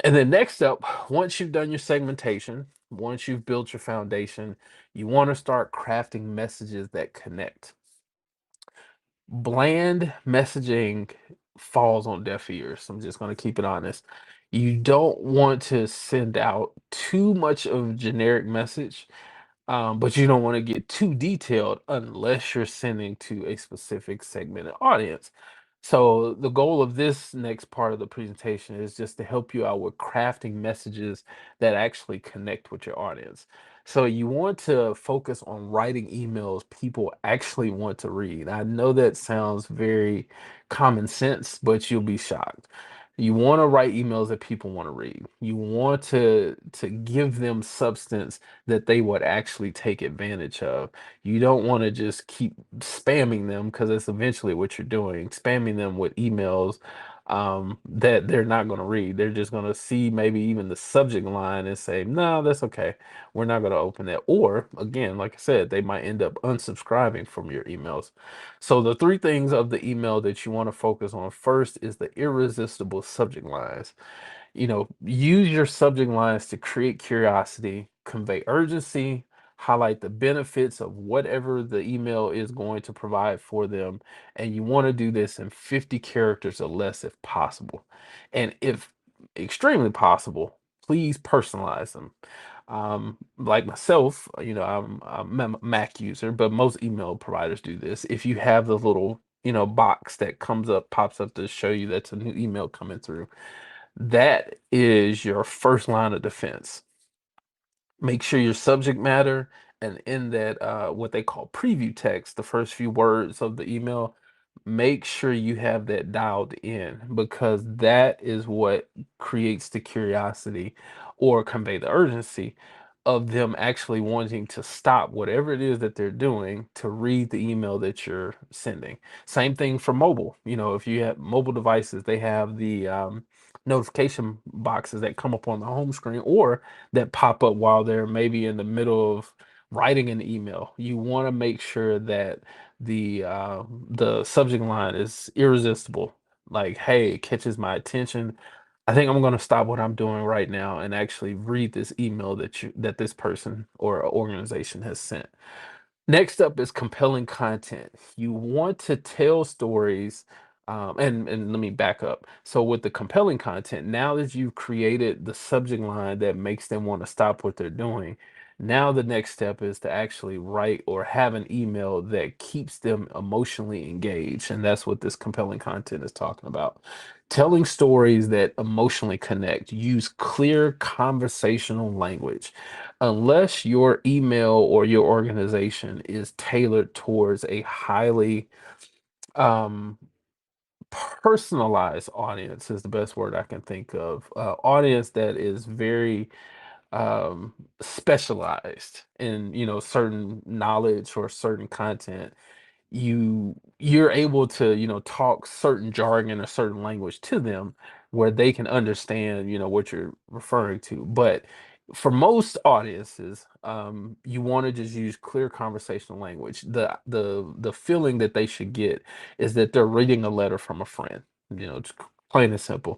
And then next up, once you've done your segmentation, once you've built your foundation, you want to start crafting messages that connect. Bland messaging falls on deaf ears. I'm just going to keep it honest. You don't want to send out too much of a generic message, but you don't want to get too detailed unless you're sending to a specific segmented audience. So the goal of this next part of the presentation is just to help you out with crafting messages that actually connect with your audience. So you want to focus on writing emails people actually want to read. I know that sounds very common sense, but you'll be shocked. You want to write emails that people want to read. You want to give them substance that they would actually take advantage of. You don't want to just keep spamming them because that's eventually what you're doing, spamming them with emails that they're not going to read. They're just going to see maybe even the subject line and say, no, that's okay. We're not going to open that. Or again, like I said, they might end up unsubscribing from your emails. So the three things of the email that you want to focus on first is the irresistible subject lines. Use your subject lines to create curiosity, convey urgency, highlight the benefits of whatever the email is going to provide for them. And you want to do this in 50 characters or less if possible. And if extremely possible, please personalize them. Like myself, I'm a Mac user, but most email providers do this. If you have the little, box that pops up to show you that's a new email coming through, that is your first line of defense. Make sure your subject matter and in that what they call preview text, the first few words of the email, make sure you have that dialed in because that is what creates the curiosity or convey the urgency of them actually wanting to stop whatever it is that they're doing to read the email that you're sending. Same thing for mobile. If you have mobile devices, they have the notification boxes that come up on the home screen or that pop up while they're maybe in the middle of writing an email. You want to make sure that the subject line is irresistible. Like, hey, it catches my attention. I think I'm going to stop what I'm doing right now and actually read this email that this person or organization has sent. Next up is compelling content. You want to tell stories, and let me back up. So with the compelling content, now that you've created the subject line that makes them want to stop what they're doing, now the next step is to actually write or have an email that keeps them emotionally engaged, and that's what this compelling content is talking about. Telling stories that emotionally connect. Use clear conversational language unless your email or your organization is tailored towards a highly um, personalized audience is the best word I can think of. Audience that is very specialized in certain knowledge or certain content, you're able to talk certain jargon or certain language to them where they can understand what you're referring to. But for most audiences, you want to just use clear conversational language. The feeling that they should get is that they're reading a letter from a friend, just plain and simple.